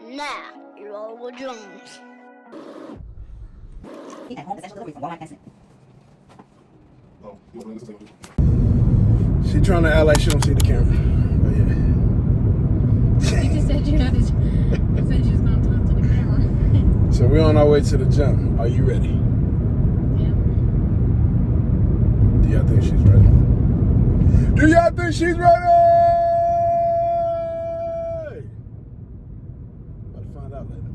Now, you're all with Jones. At home essential delivery from Walmart Essence. She trying to act like she don't see the camera. But yeah. You just said you had to. Said you was gonna talk to the camera. So we're on our way to the gym. Are you ready? Yeah. Do y'all think she's ready? Do y'all think she's ready? About to find out later.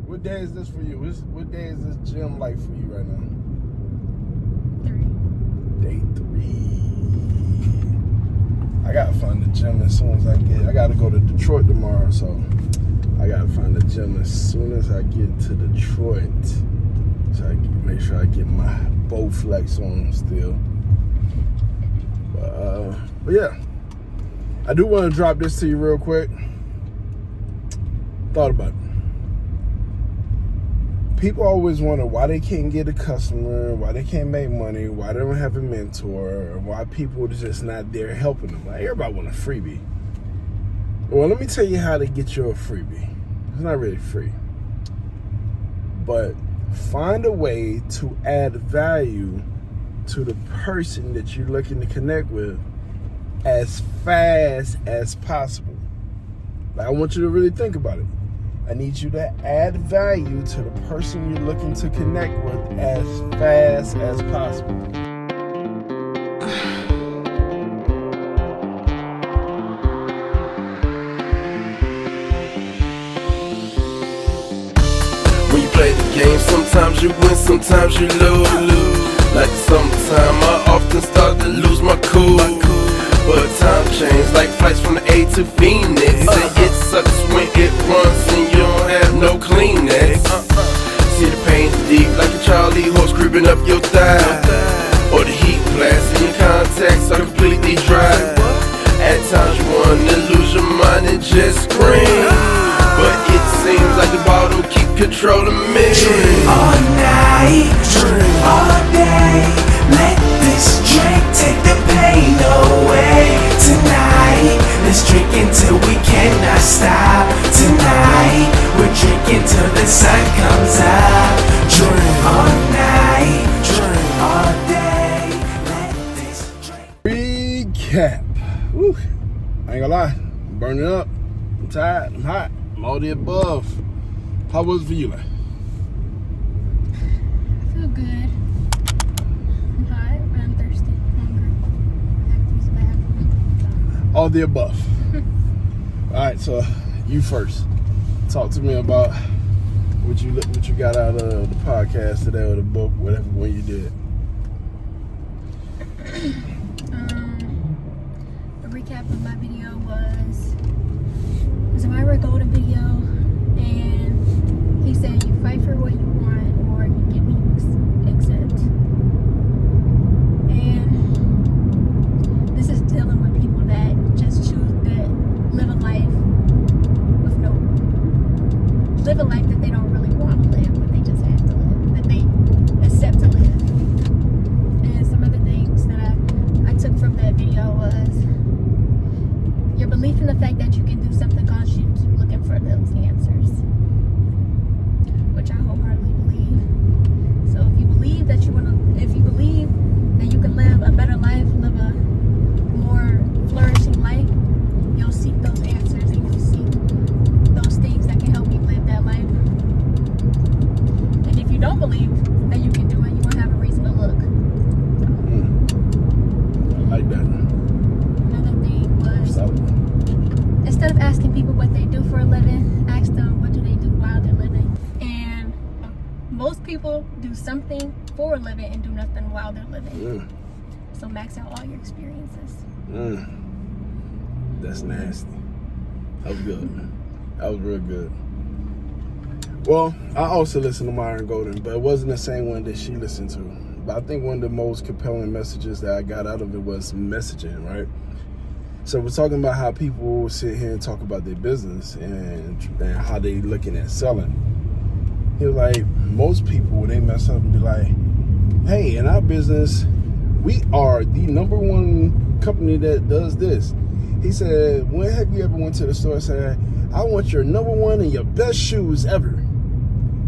What day is this for you? What day is this gym like for you right now? 3. Day 3. I gotta find the gym as soon as I gotta go to Detroit tomorrow, so I gotta find the gym as soon as I get to Detroit. So I can make sure I get my Bowflex on still. But yeah, I do want to drop this to you real quick. Thought about it. People always wonder why they can't get a customer, why they can't make money, why they don't have a mentor, or why people are just not there helping them. Like, everybody want a freebie. Well, let me tell you how to get you a freebie. It's not really free. But find a way to add value to the person that you're looking to connect with as fast as possible. Like, I want you to really think about it. I need you to add value to the person you're looking to connect with as fast as possible. When you play the game, sometimes you win, sometimes you lose. Like the summertime, I often start to lose my cool. But time change, like flights from the A to Phoenix. And it sucks when it runs and you don't have no Kleenex. See the pain deep, like a Charlie horse creeping up your thigh. Or the heat blast in your contacts are completely dry. At times you wanna lose your mind and just scream, but it seems like the bottle keep controlling me. All night, all day, let this drink take the pain away. Tonight, let's drink until we cannot stop. Tonight, we're drinking till the sun comes up. Drink all night, drink all day, let this drink. Recap. Woo. I ain't gonna lie, I'm burning up. I'm tired, I'm hot, I'm all the above. How was it for you, like? I feel good. I'm hot, but I'm thirsty, hungry. I have to use the bathroom. All the above. Alright, so you first. Talk to me about what you got out of the podcast today, or the book, whatever one you did. The recap of my video was a Myra Golden video, and he said you fight for what you want or you get what you accept. And this is dealing with people that just choose that live a life that they don't really want to live, but they just have to live, that they accept to live. And some of the things that I took from that video was your belief in the fact that you can do something causes you to keep looking for those answers, which I wholeheartedly believe. So if you believe that you can live a better life, live a more flourishing life, you'll seek those answers and you'll seek those things that can help you live that life. And if you don't believe that you can do it, you won't have a reason to look. I like that. Another thing was, instead of asking people what they do for a living, ask them what do they do while they're living. And most people do something for a living and do nothing while they're living. So max out all your experiences. That's nasty. That was good. That was real good. Well, I also listened to Myron Golden, but it wasn't the same one that she listened to. But I think one of the most compelling messages that I got out of it was messaging, right? So we're talking about how people sit here and talk about their business and how they looking at selling. He was like, most people, they mess up and be like, hey, in our business, we are the #1 company that does this. He said, when have you ever went to the store and said, I want your number one and your best shoes ever.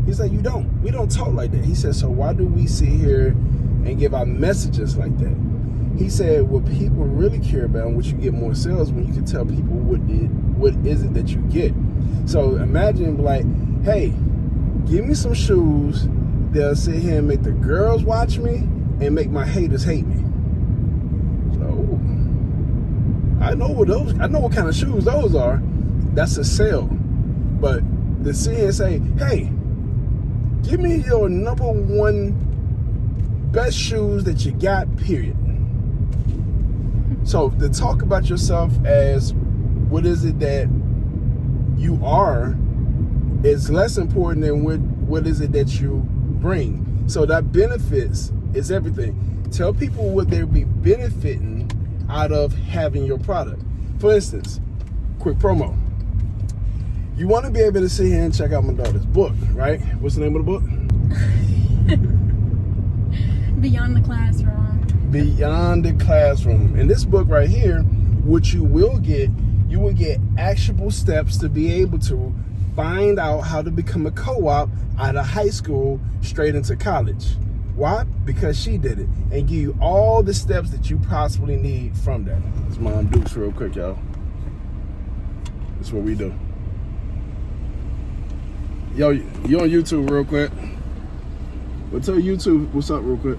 He's like, you don't. We don't talk like that. He said, so why do we sit here and give our messages like that? He said, what people really care about and what you get more sales when you can tell people what is it that you get. So imagine like, hey, give me some shoes. They'll sit here and make the girls watch me and make my haters hate me. So I know what kind of shoes those are. That's a sale. But to sit here and say, hey, give me your number one best shoes that you got, period. So to talk about yourself as what is it that you are is less important than what is it that you bring. So that benefits is everything. Tell people what they'll be benefiting out of having your product. For instance, quick promo. You want to be able to sit here and check out my daughter's book, right? What's the name of the book? Beyond the Classroom. Beyond the Classroom. In this book right here, what you will get actionable steps to be able to find out how to become a co-op out of high school straight into college. Why? Because she did it, and give you all the steps that you possibly need from that. It's Mom Dukes real quick, y'all. That's what we do. Yo, you on YouTube real quick? Well, tell YouTube what's up real quick.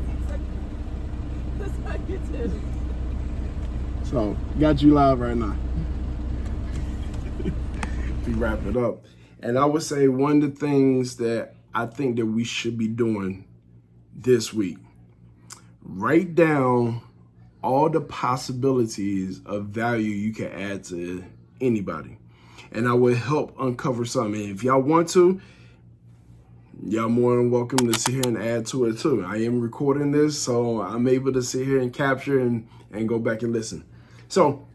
So, got you live right now. We wrap it up. And I would say one of the things that I think that we should be doing this week, write down all the possibilities of value you can add to anybody. And I will help uncover something. And if y'all want to, y'all more than welcome to sit here and add to it too. I am recording this, so I'm able to sit here and capture and go back and listen. So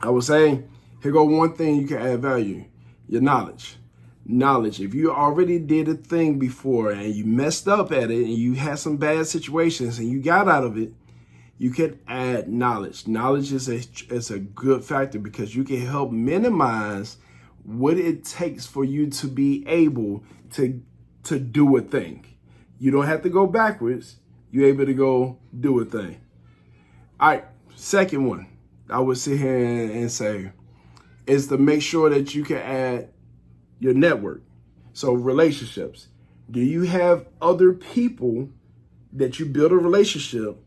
I would say, here go one thing you can add value, your knowledge. Knowledge. If you already did a thing before and you messed up at it and you had some bad situations and you got out of it, you can add knowledge. Knowledge is a good factor because you can help minimize what it takes for you to be able to do a thing. You don't have to go backwards. You're able to go do a thing. All right, second one, I would sit here and say, is to make sure that you can add your network. So relationships. Do you have other people that you build a relationship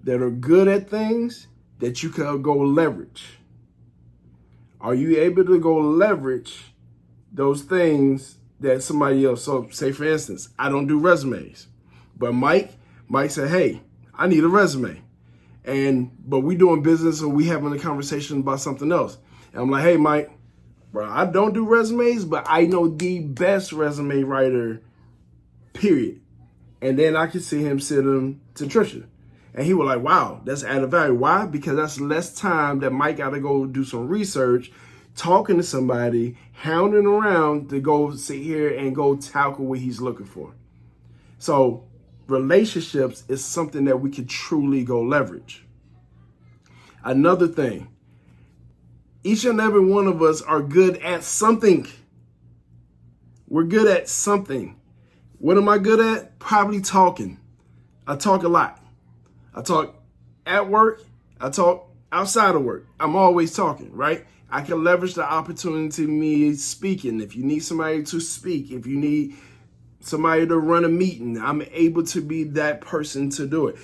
that are good at things that you can go leverage? Are you able to go leverage those things that somebody else? So say for instance, I don't do resumes, but Mike said, hey, I need a resume. But we doing business or we having a conversation about something else. And I'm like, hey, Mike, bro, I don't do resumes, but I know the best resume writer, period. And then I could see him send them to Trisha. And he was like, wow, that's added value. Why? Because that's less time that Mike got to go do some research, talking to somebody, hounding around to go sit here and go tackle what he's looking for. So relationships is something that we could truly go leverage. Another thing, each and every one of us are good at something. We're good at something. What am I good at? Probably talking. I talk a lot. I talk at work. I talk outside of work. I'm always talking, right? I can leverage the opportunity of me speaking. If you need somebody to speak, if you need somebody to run a meeting, I'm able to be that person to do it.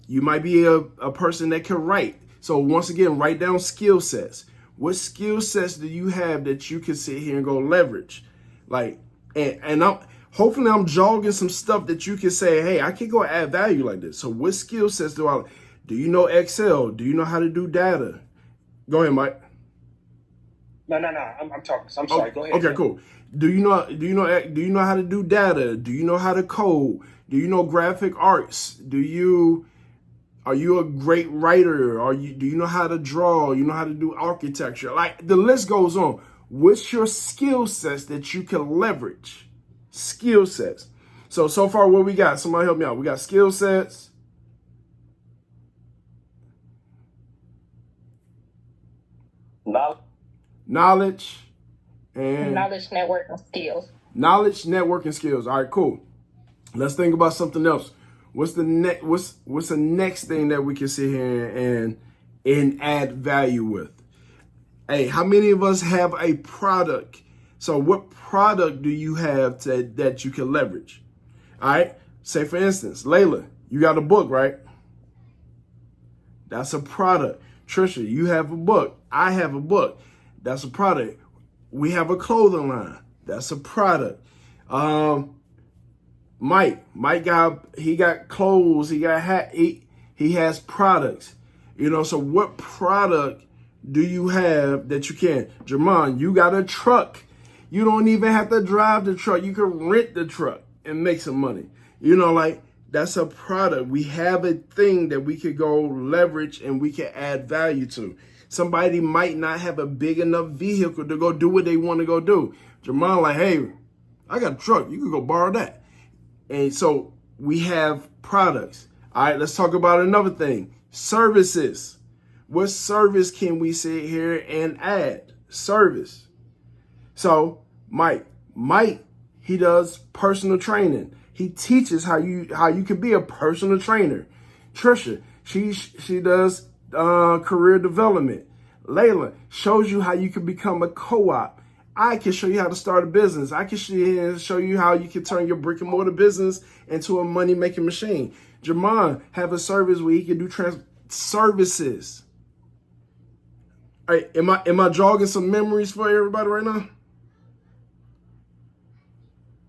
You might be a person that can write. So once again, write down skill sets. What skill sets do you have that you can sit here and go leverage? Like, and hopefully I'm jogging some stuff that you can say, hey, I can go add value like this. So what skill sets do you know Excel? Do you know how to do data? Go ahead, Mike. No. I'm talking. So I'm sorry. Go ahead. Okay, cool. Do you know how to do data? Do you know how to code? Do you know graphic arts? Are you a great writer? Do you know how to draw? You know how to do architecture? Like the list goes on. What's your skill sets that you can leverage? Skill sets. So far what we got? Somebody help me out. We got skill sets. Knowledge And knowledge, network, and skills. Knowledge, network, and skills. All right, cool. Let's think about something else. What's the next thing that we can sit here and add value with? Hey, how many of us have a product? So what product do you have that you can leverage? All right. Say, for instance, Layla, you got a book, right? That's a product. Trisha, you have a book. I have a book. That's a product. We have a clothing line. That's a product. Mike got clothes. He got hat. He has products. You know, so what product do you have that you can? Jermon, you got a truck. You don't even have to drive the truck. You can rent the truck and make some money. You know, like, that's a product. We have a thing that we could go leverage and we can add value to. Somebody might not have a big enough vehicle to go do what they want to go do. Jermon, like, hey, I got a truck. You could go borrow that. And so we have products. All right, let's talk about another thing. Services. What service can we sit here and add? Service. So Mike, he does personal training. He teaches how you can be a personal trainer. Trisha, she does career development. Layla shows you how you can become a co-op. I can show you how to start a business. I can show you how you can turn your brick and mortar business into a money making machine. Jermon have a service where he can do services. All right, am I jogging some memories for everybody right now?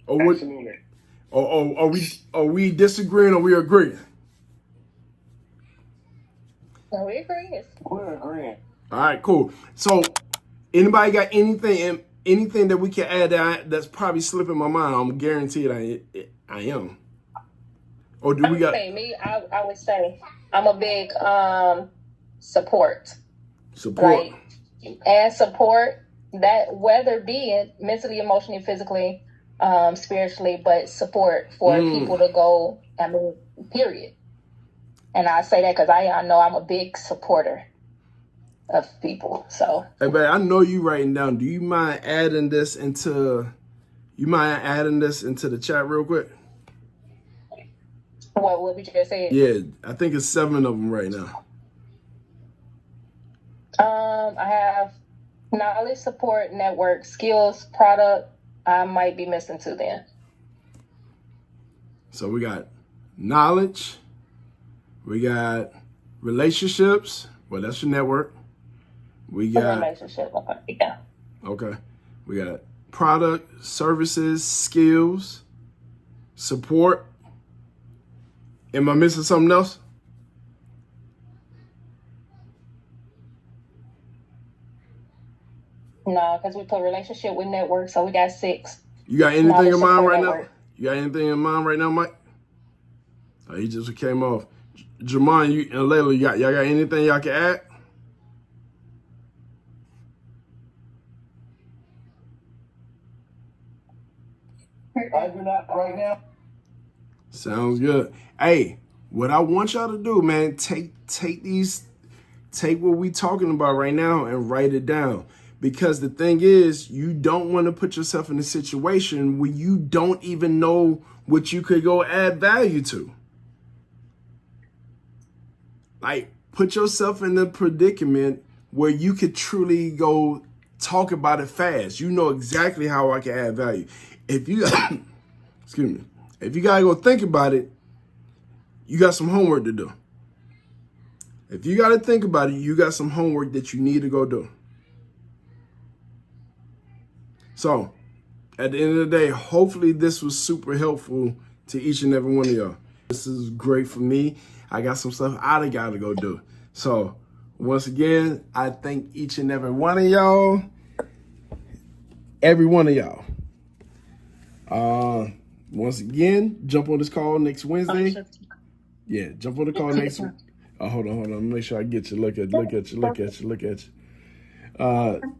Absolutely. Are we disagreeing or we agreeing? No, we agree. We're agreeing. All right, cool. So anybody got anything that we can add that's probably slipping my mind? I'm guaranteed I am. Or do we got? Me, I would say I'm a big support. Support. Right? And support that, whether be it mentally, emotionally, physically, spiritually, but support for people to go, period. And I say that because I know I'm a big supporter of people. So, hey, babe, I know you writing down. Do you mind adding this into the chat real quick? what we just said? Yeah, I think it's 7 of them right now. I have knowledge, support, network, skills, product. I might be missing 2 then. So we got knowledge, we got relationships. Well, that's your network. We got relationship. Okay. Yeah. Okay. We got product, services, skills, support. Am I missing something else? No, because we put relationship with network, so we got 6. You got anything Knowledge, in mind support, right network. now? You got anything in mind right now, Mike? Oh, he just came off. Jermon, you and Layla, y'all got anything y'all can add? I do not right now. Sounds good. Hey, what I want y'all to do, man, take what we talking about right now and write it down. Because the thing is, you don't want to put yourself in a situation where you don't even know what you could go add value to. Like, put yourself in the predicament where you could truly go talk about it fast. You know exactly how I can add value. If you, excuse me, if you gotta go think about it, you got some homework to do. If you gotta think about it, you got some homework that you need to go do. So, at the end of the day, hopefully this was super helpful to each and every one of y'all. This is great for me. I got some stuff I got to go do. So, once again, I thank each and every one of y'all. Every one of y'all. Once again, jump on this call next Wednesday. Yeah, jump on the call next week. Hold on. Make sure I get you. Look at you.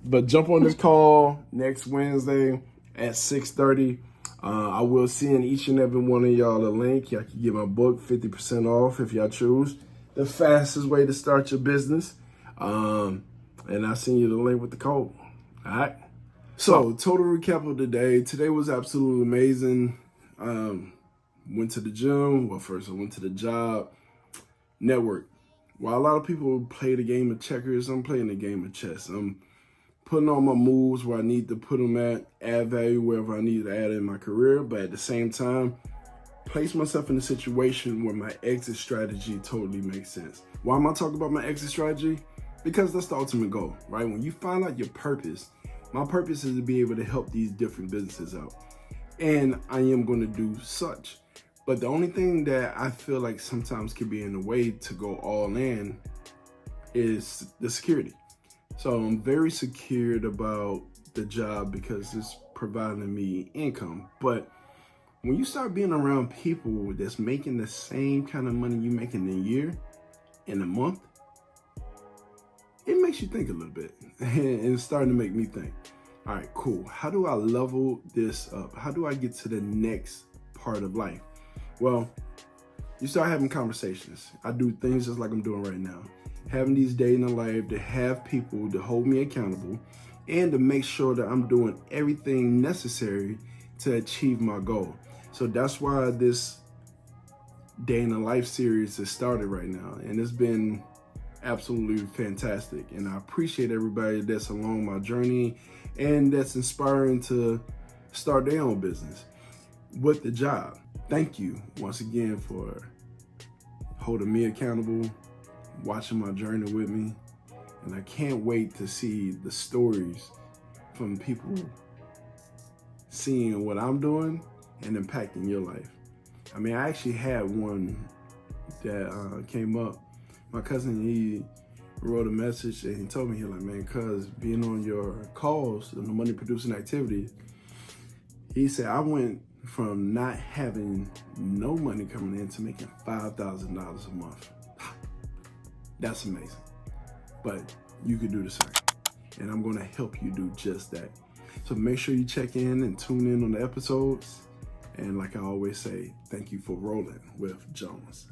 But jump on this call next Wednesday at 6:30. I will send each and every one of y'all a link. Y'all can get my book 50% off if y'all choose. The fastest way to start your business. And I'll send you the link with the code. All right. So, total recap of the day. Today was absolutely amazing. Went to the gym. Well, first I went to the job. Network. While a lot of people play the game of checkers, I'm playing the game of chess. I'm putting all my moves where I need to put them at, add value wherever I need to add in my career, but at the same time, place myself in a situation where my exit strategy totally makes sense. Why am I talking about my exit strategy? Because that's the ultimate goal, right? When you find out your purpose, my purpose is to be able to help these different businesses out. And I am going to do such. But the only thing that I feel like sometimes can be in the way to go all in is the security. So I'm very secured about the job because it's providing me income. But when you start being around people that's making the same kind of money you make in a year, in a month, it makes you think a little bit. And it's starting to make me think, all right, cool. How do I level this up? How do I get to the next part of life? Well, you start having conversations. I do things just like I'm doing right now. Having these days in life to have people to hold me accountable and to make sure that I'm doing everything necessary to achieve my goal. So that's why this Day in the Life series has started right now. And it's been absolutely fantastic. And I appreciate everybody that's along my journey and that's inspiring to start their own business with the job. Thank you once again for holding me accountable, watching my journey with me. And I can't wait to see the stories from people seeing what I'm doing and impacting your life. I mean, I actually had one that came up. My cousin, he wrote a message and he told me, he like, man, cuz being on your calls and the money producing activity, he said, I went from not having no money coming in to making $5,000 a month. That's amazing. But you could do the same. And I'm gonna help you do just that. So make sure you check in and tune in on the episodes. And like I always say, thank you for rolling with Jones.